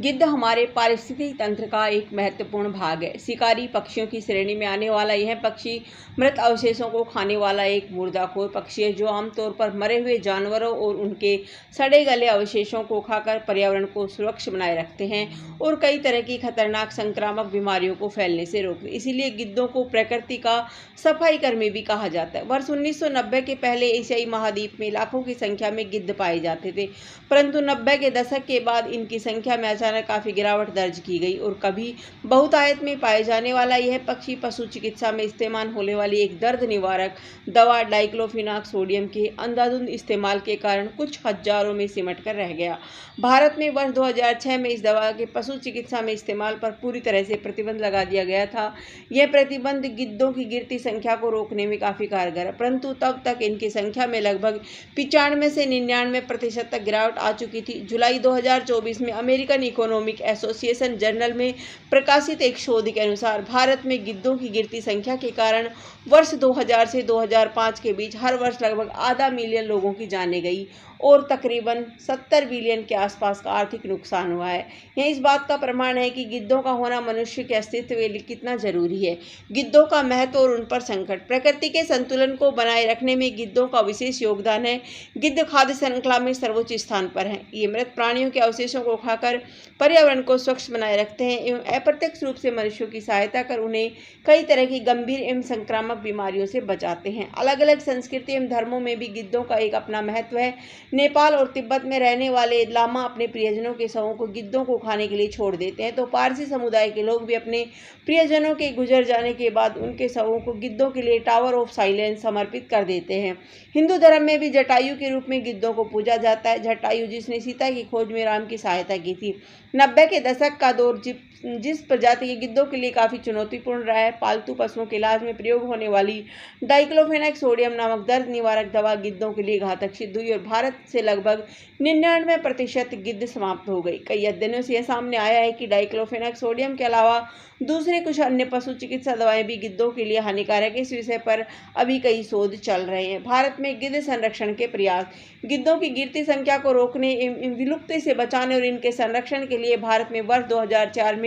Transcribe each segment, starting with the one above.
गिद्ध हमारे पारिस्थितिकी तंत्र का एक महत्वपूर्ण भाग है। शिकारी पक्षियों की श्रेणी में आने वाला यह पक्षी मृत अवशेषों को खाने वाला एक मुर्दाखोर पक्षी है, जो आमतौर पर मरे हुए जानवरों और उनके सड़े गले अवशेषों को खाकर पर्यावरण को सुरक्षित बनाए रखते हैं और कई तरह की खतरनाक संक्रामक बीमारियों को फैलने से रोकते। इसीलिए गिद्धों को प्रकृति का सफाई कर्मी भी कहा जाता है। वर्ष 1990 के पहले एशियाई महाद्वीप में लाखों की संख्या में गिद्ध पाए जाते थे, परंतु 90 के दशक के बाद इनकी संख्या में अचानक काफी गिरावट दर्ज की गई और कभी बहुतायत में पाए जाने वाला यह पक्षी पशु चिकित्सा में इस्तेमाल होने वाली एक दर्द निवारक दवा डाइक्लोफिनाक सोडियम के अंधाधुंध इस्तेमाल के कारण कुछ हजारों में सिमट कर रह गया। भारत में वर्ष 2006 में इस दवा के पशु चिकित्सा में इस्तेमाल पर पूरी तरह से प्रतिबंध लगा दिया गया था। यह प्रतिबंध गिद्धों की गिरती संख्या को रोकने में काफी कारगर है, परंतु तब तक इनकी संख्या में लगभग 95 से 99% तक गिरावट आ चुकी थी। जुलाई 2024 में अमेरिकन इकोनॉमिक एसोसिएशन जर्नल में प्रकाशित एक शोध के अनुसार भारत में गिद्धों की गिरती संख्या के कारण वर्ष 2000 से 2005 के बीच हर वर्ष लगभग आधा मिलियन लोगों की जानें गई और तकरीबन 70 बिलियन के आसपास का आर्थिक नुकसान हुआ है। यह इस बात का प्रमाण है कि गिद्धों का होना मनुष्य के अस्तित्व के लिए कितना जरूरी है। गिद्धों का महत्व और उन पर संकट। प्रकृति के संतुलन को बनाए रखने में गिद्धों का विशेष योगदान है। गिद्ध खाद्य श्रृंखला में सर्वोच्च स्थान पर हैं। ये मृत प्राणियों के अवशेषों को खाकर पर्यावरण को स्वच्छ बनाए रखते हैं एवं अप्रत्यक्ष रूप से मनुष्यों की सहायता कर उन्हें कई तरह की गंभीर एवं संक्रामक बीमारियों से बचाते हैं। अलग अलग संस्कृति एवं धर्मों में भी गिद्धों का एक अपना महत्व है। नेपाल और तिब्बत में रहने वाले लामा अपने प्रियजनों के शवों को गिद्धों को खाने के लिए छोड़ देते हैं, तो पारसी समुदाय के लोग भी अपने प्रियजनों के गुजर जाने के बाद उनके शवों को गिद्धों के लिए टावर ऑफ साइलेंस समर्पित कर देते हैं। हिंदू धर्म में भी जटायु के रूप में गिद्धों को पूजा जाता है। जटायु जिसने सीता की खोज में राम की सहायता की थी। 90 के दशक का दौर जिस प्रजाति के गिद्धों के लिए काफी चुनौतीपूर्ण रहा है। पालतू पशुओं के इलाज में प्रयोग होने वाली डाइक्लोफेनाक सोडियम नामक दर्द निवारक दवा गिद्धों के लिए घातक सिद्ध हुई और भारत से लगभग 99% गिद्ध समाप्त हो गई। कई अध्ययनों से यह सामने आया है कि डाइक्लोफेनाक सोडियम के अलावा दूसरे कुछ अन्य पशु चिकित्सा दवाएं भी गिद्धों के लिए हानिकारक है। इस विषय पर अभी कई शोध चल रहे हैं। भारत में गिद्ध संरक्षण के प्रयास। गिद्धों की गिरती संख्या को रोकने एवं विलुप्ति से बचाने और इनके संरक्षण के लिए भारत में वर्ष 2004 में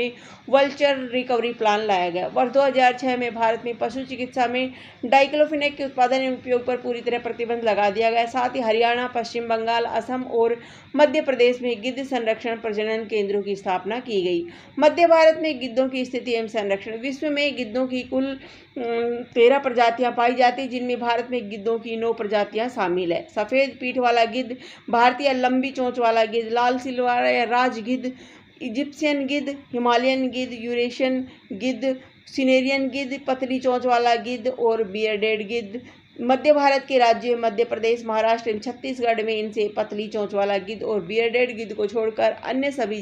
वल्चर रिकवरी प्लान लाया गया। वर्ष 2006 में भारत में पशु चिकित्सा में डाइक्लोफिनेक के उत्पादन एवं उपयोग पर पूरी तरह प्रतिबंध लगा दिया गया। साथ ही हरियाणा, पश्चिम बंगाल, असम और मध्य प्रदेश में गिद्ध संरक्षण प्रजनन केंद्रों की स्थापना की गई। मध्य भारत में गिद्धों की स्थिति एवं संरक्षण। विश्व में गिद्धों की कुल 13 प्रजातियां पाई जाती, जिनमें भारत में गिद्धों की 9 प्रजातियां शामिल है। सफेद पीठ वाला गिद्ध, भारतीय लंबी चोंच वाला गिद्ध, लाल सिलवाड़ा या राज गिद्ध, इजिप्शियन गिद्ध, हिमालयन गिद्ध, यूरेशियन गिद्ध, सिनेरियन गिद्ध, पतली चोंच वाला गिद्ध और बियर्डेड गिद्ध। मध्य भारत के राज्य मध्य प्रदेश, महाराष्ट्र एवं छत्तीसगढ़ में इनसे पतली चोंच वाला गिद्ध और बियर्डेड गिद्ध को छोड़कर अन्य सभी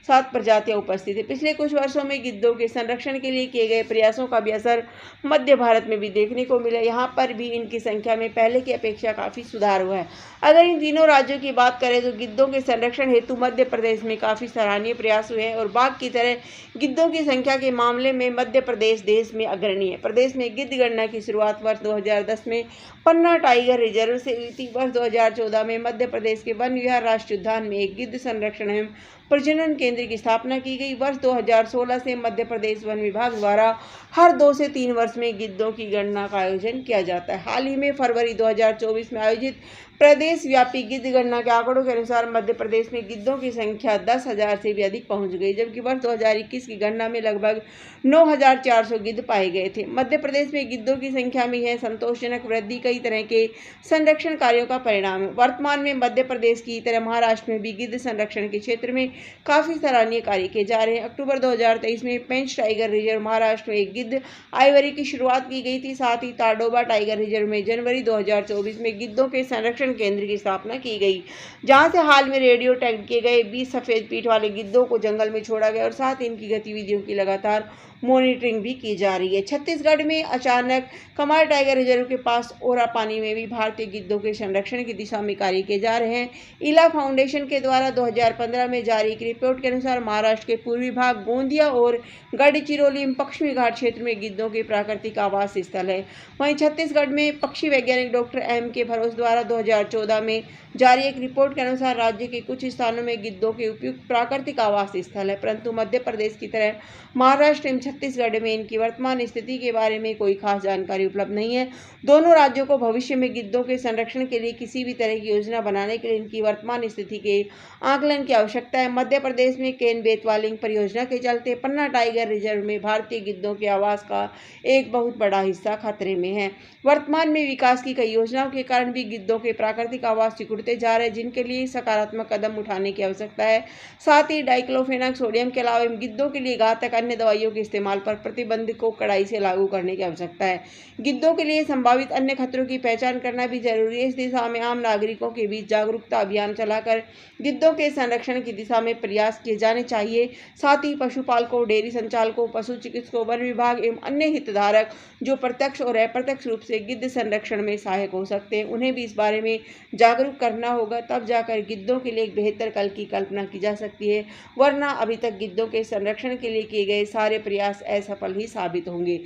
7 प्रजातियां उपस्थित है। पिछले कुछ वर्षों में गिद्धों के संरक्षण के लिए किए गए प्रयासों का भी असर मध्य भारत में भी देखने को मिला। यहाँ पर भी इनकी संख्या में पहले की अपेक्षा काफी सुधार हुआ है। अगर इन तीनों राज्यों की बात करें तो गिद्धों के संरक्षण हेतु मध्य प्रदेश में काफी सराहनीय प्रयास हुए हैं और बाघ की तरह गिद्धों की संख्या के मामले में मध्य प्रदेश देश में अग्रणी है। प्रदेश में गिद्ध गणना की शुरुआत वर्ष 2010 में पन्ना टाइगर रिजर्व से हुई थी। वर्ष 2014 में मध्य प्रदेश के वन विहार राष्ट्रीय उद्यान में एक गिद्ध संरक्षण एवं प्रजनन केंद्र की स्थापना की गई। वर्ष 2016 से मध्य प्रदेश वन विभाग द्वारा हर 2 से 3 वर्ष में गिद्धों की गणना का आयोजन किया जाता है। हाल ही में फरवरी 2024 में आयोजित प्रदेश व्यापी गिद्ध गणना के आंकड़ों के अनुसार मध्य प्रदेश में गिद्धों की संख्या 10,000 से भी अधिक पहुंच गई, जबकि वर्ष 2021 की गणना में लगभग 9,400 गिद्ध पाए गए थे। मध्य प्रदेश में गिद्धों की संख्या में यह संतोषजनक वृद्धि कई तरह के संरक्षण कार्यों का परिणाम है। वर्तमान में मध्य प्रदेश की तरह महाराष्ट्र में भी गिद्ध संरक्षण के क्षेत्र में काफी सराहनीय कार्य किए जा रहे हैं। अक्टूबर 2023 में पेंच टाइगर रिजर्व महाराष्ट्र में एक गिद्ध आइवरी की शुरुआत की गई थी। साथ ही ताडोबा टाइगर रिजर्व में जनवरी 2024 में गिद्धों के संरक्षण केंद्र की स्थापना की गई, जहां से हाल में रेडियो टैग किए गए 20 सफेद पीठ वाले गिद्धों को जंगल में छोड़ा गया और साथ ही इनकी गतिविधियों की लगातार मॉनिटरिंग भी की जा रही है। छत्तीसगढ़ में अचानक कमार टाइगर रिजर्व के पास ओरा पानी में भी भारतीय गिद्धों के संरक्षण की दिशा में कार्य किए जा रहे हैं। इला फाउंडेशन के द्वारा 2015 में जारी एक रिपोर्ट के अनुसार महाराष्ट्र के पूर्वी भाग, गोंदिया और गढ़चिरौली पश्चिमी घाट क्षेत्र में गिद्धों के प्राकृतिक आवास स्थल है। वहीं छत्तीसगढ़ में पक्षी वैज्ञानिक डॉक्टर M.K. भरोस द्वारा 2014 में जारी एक रिपोर्ट के अनुसार राज्य के कुछ स्थानों में गिद्धों के उपयुक्त प्राकृतिक आवास स्थल है, परंतु मध्य प्रदेश की तरह महाराष्ट्र एवं छत्तीसगढ़ में इनकी वर्तमान स्थिति के बारे में कोई खास जानकारी उपलब्ध नहीं है। दोनों राज्यों को भविष्य में गिद्धों के संरक्षण के लिए किसी भी तरह की योजना बनाने के लिए इनकी वर्तमान स्थिति के आकलन की आवश्यकता है। मध्य प्रदेश में केन बेतवा लिंक परियोजना के चलते पन्ना टाइगर रिजर्व में भारतीय गिद्धों के आवास का एक बहुत बड़ा हिस्सा खतरे में है। वर्तमान में विकास की कई योजनाओं के कारण भी गिद्धों के प्राकृतिक आवास सिकुड़ते जा रहे हैं, जिनके लिए सकारात्मक कदम उठाने की आवश्यकता है। साथ ही डाइक्लोफेनाक सोडियम के अलावा गिद्धों के लिए घातक अन्य दवाइयों के इस्तेमाल पर प्रतिबंध को कड़ाई से लागू करने की आवश्यकता है। गिद्धों के लिए संभावित अन्य खतरों की पहचान करना भी जरूरी है। इस दिशा में आम नागरिकों के बीच जागरूकता अभियान चलाकर गिद्धों के संरक्षण की दिशा में प्रयास किए जाने चाहिए। साथ ही पशुपालकों, डेयरी संचालकों, पशु चिकित्सकों, वन विभाग एवं अन्य हितधारक जो प्रत्यक्ष और अप्रत्यक्ष रूप से गिद्ध संरक्षण में सहायक हो सकते हैं, उन्हें भी इस बारे में जागरूक करना होगा। तब जाकर गिद्धों के लिए एक बेहतर कल की कल्पना की जा सकती है, वरना अभी तक गिद्धों के संरक्षण के लिए किए गए सारे प्रयास असफल ही साबित होंगे।